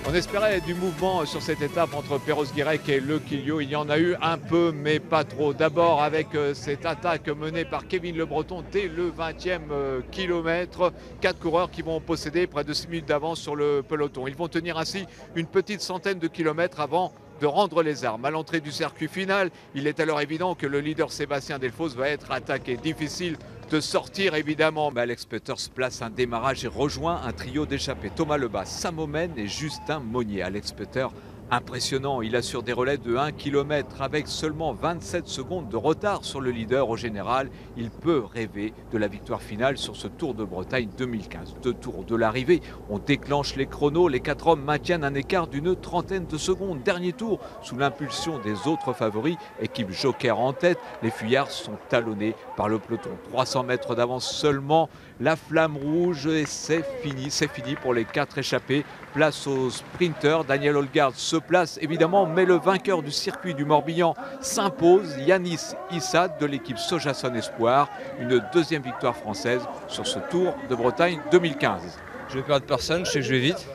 On espérait du mouvement sur cette étape entre Perros-Guirec et Le Quilliot. Il y en a eu un peu, mais pas trop. D'abord avec cette attaque menée par Kevin Le Breton dès le 20e kilomètre. 4 coureurs qui vont posséder près de 6 minutes d'avance sur le peloton. Ils vont tenir ainsi une petite centaine de kilomètres avant de rendre les armes. À l'entrée du circuit final, il est alors évident que le leader Sébastien Delfosse va être attaqué. Difficile de sortir évidemment. Mais Alex Peters place un démarrage et rejoint un trio d'échappés. Thomas Lebas, Sam Oomen et Justin Monnier. Alex Peters, impressionnant, il assure des relais de 1 km avec seulement 27 secondes de retard sur le leader au général. Il peut rêver de la victoire finale sur ce Tour de Bretagne 2015. 2 tours de l'arrivée, on déclenche les chronos, les 4 hommes maintiennent un écart d'une trentaine de secondes. Dernier tour, sous l'impulsion des autres favoris, équipe Joker en tête, les fuyards sont talonnés par le peloton. 300 mètres d'avance seulement, la flamme rouge et c'est fini pour les 4 échappés. Place aux sprinters, Daniel Holgard se place évidemment, mais le vainqueur du circuit du Morbihan s'impose, Yanis Issad de l'équipe Sojason Espoir, une deuxième victoire française sur ce Tour de Bretagne 2015. Je vais perdre personne, je sais que je vais vite.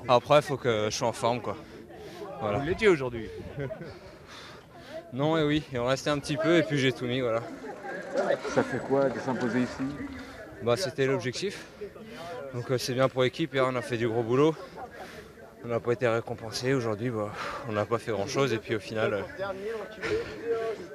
Après, il faut que je sois en forme, quoi. Voilà. Vous l'étiez aujourd'hui? Non et oui, il en restait un petit peu et puis j'ai tout mis, voilà. Ça fait quoi de s'imposer ici? C'était l'objectif. Donc c'est bien pour l'équipe, hier on a fait du gros boulot. On n'a pas été récompensé aujourd'hui, on n'a pas fait grand chose et puis au final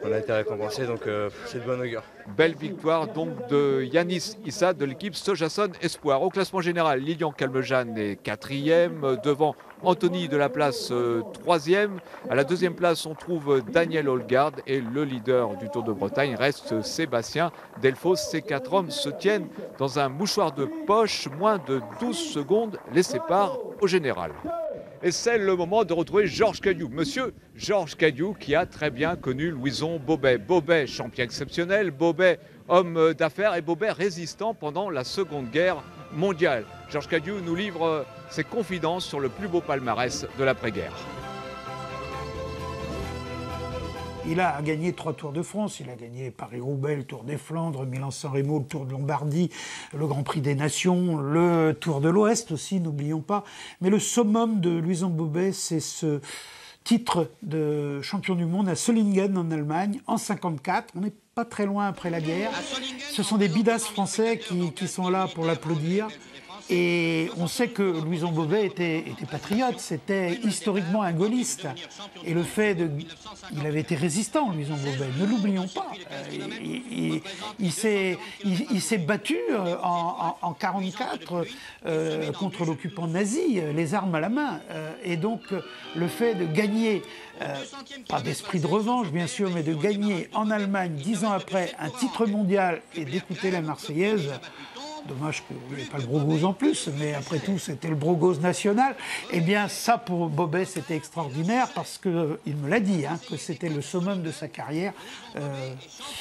on a été récompensé, donc c'est de bonne augure. Belle victoire donc de Yanis Issad de l'équipe Sojason Espoir. Au classement général, Lilian Calmejane est 4e, devant Anthony de la place 3e. À la 2e place, on trouve Daniel Holgard et le leader du Tour de Bretagne reste Sébastien Delfosse. Ces 4 hommes se tiennent dans un mouchoir de poche. Moins de 12 secondes les séparent au général. Et c'est le moment de retrouver Georges Cadiou. Monsieur Georges Cadiou qui a très bien connu Louison Bobet. Bobet, champion exceptionnel, Bobet, homme d'affaires et Bobet résistant pendant la Seconde Guerre mondiale. Georges Cadiou nous livre ses confidences sur le plus beau palmarès de l'après-guerre. Il a gagné 3 Tours de France, il a gagné Paris-Roubaix, le Tour des Flandres, Milan-San Remo, le Tour de Lombardie, le Grand Prix des Nations, le Tour de l'Ouest aussi, n'oublions pas. Mais le summum de Louison Bobet, c'est ce titre de champion du monde à Solingen en Allemagne en 1954. On n'est pas très loin après la guerre. Ce sont des bidasses français qui sont là pour l'applaudir. Et on sait que Louison Bobet était patriote, c'était historiquement un gaulliste. Et le fait il avait été résistant, Louison Bobet, ne l'oublions pas. Il s'est battu en 1944 contre l'occupant nazi, les armes à la main. Et donc le fait de gagner, pas d'esprit de revanche bien sûr, mais de gagner en Allemagne 10 ans après un titre mondial et d'écouter la Marseillaise. Dommage qu'il n'y ait pas le Brogose en plus, mais après tout, c'était le Brogose national. Eh bien, ça, pour Bobet, c'était extraordinaire parce qu'il me l'a dit, que c'était le summum de sa carrière,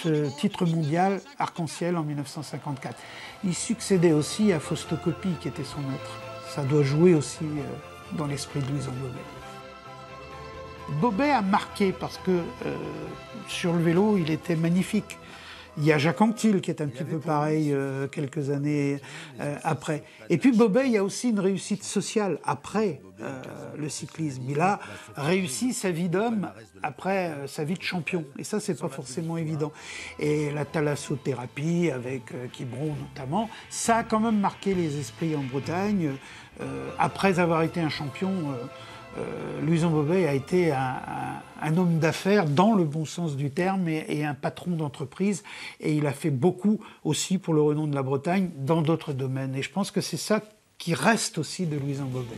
ce titre mondial arc-en-ciel en 1954. Il succédait aussi à Fausto Coppi, qui était son maître. Ça doit jouer aussi dans l'esprit de Louison Bobet. Bobet a marqué parce que sur le vélo, il était magnifique. Il y a Jacques Anquetil qui est un petit peu pareil quelques années après. Et puis Bobet, il y a aussi une réussite sociale après le cyclisme. Il a réussi sa vie d'homme après sa vie de champion. Et ça, c'est pas forcément évident. Et la thalassothérapie avec Quiberon notamment, ça a quand même marqué les esprits en Bretagne. Après avoir été un champion, Louison Bobet a été un homme d'affaires dans le bon sens du terme et un patron d'entreprise. Et il a fait beaucoup aussi pour le renom de la Bretagne dans d'autres domaines. Et je pense que c'est ça qui reste aussi de Louison Bobet.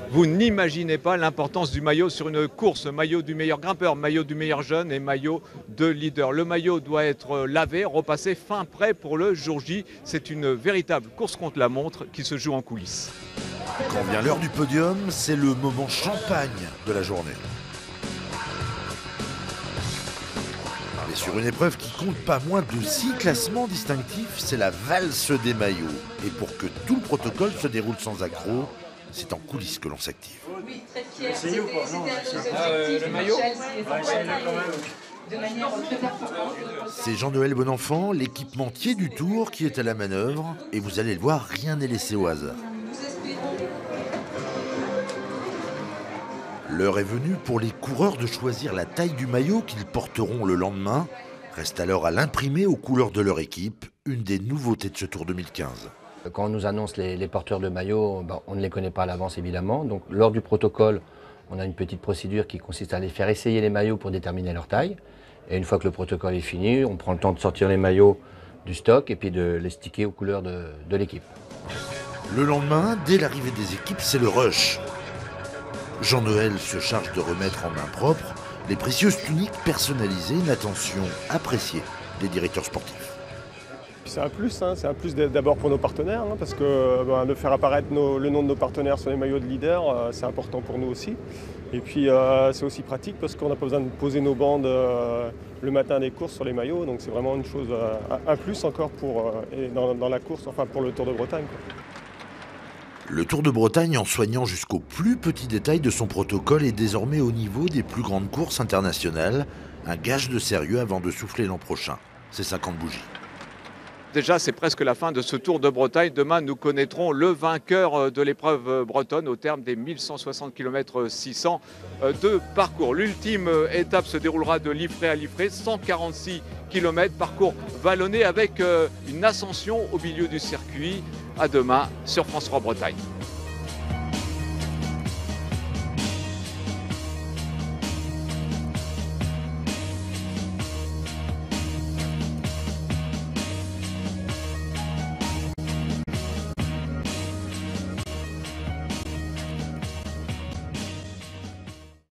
Vous n'imaginez pas l'importance du maillot sur une course. Maillot du meilleur grimpeur, maillot du meilleur jeune et maillot de leader. Le maillot doit être lavé, repassé, fin prêt pour le jour J. C'est une véritable course contre la montre qui se joue en coulisses. Quand vient l'heure du podium, c'est le moment champagne de la journée. Mais sur une épreuve qui compte pas moins de 6 classements distinctifs, c'est la valse des maillots. Et pour que tout le protocole se déroule sans accroc, c'est en coulisses que l'on s'active. Oui, très fier. C'était un de nos objectifs. Le maillot ? Michel, c'est fantastique. de manière très performante. C'est Jean-Noël Bonenfant, l'équipementier du Tour, qui est à la manœuvre. Et vous allez le voir, rien n'est laissé au hasard. L'heure est venue pour les coureurs de choisir la taille du maillot qu'ils porteront le lendemain. Reste alors à l'imprimer aux couleurs de leur équipe, une des nouveautés de ce Tour 2015. Quand on nous annonce les porteurs de maillots, on ne les connaît pas à l'avance évidemment. Donc lors du protocole, on a une petite procédure qui consiste à les faire essayer les maillots pour déterminer leur taille. Et une fois que le protocole est fini, on prend le temps de sortir les maillots du stock et puis de les sticker aux couleurs de l'équipe. Le lendemain, dès l'arrivée des équipes, c'est le rush. Jean-Noël se charge de remettre en main propre les précieuses tuniques personnalisées, une attention appréciée des directeurs sportifs. C'est un plus, c'est un plus d'abord pour nos partenaires, parce que de faire apparaître le nom de nos partenaires sur les maillots de leader, c'est important pour nous aussi. Et puis c'est aussi pratique parce qu'on n'a pas besoin de poser nos bandes le matin des courses sur les maillots, donc c'est vraiment une chose, un plus encore dans la course, enfin pour le Tour de Bretagne. Le Tour de Bretagne, en soignant jusqu'au plus petit détail de son protocole, est désormais au niveau des plus grandes courses internationales. Un gage de sérieux avant de souffler l'an prochain. C'est 50 bougies. Déjà, c'est presque la fin de ce Tour de Bretagne. Demain, nous connaîtrons le vainqueur de l'épreuve bretonne au terme des 1160 km 600 de parcours. L'ultime étape se déroulera de Liffré à Liffré, 146 km, parcours vallonné avec une ascension au milieu du circuit. À demain sur France 3 Bretagne.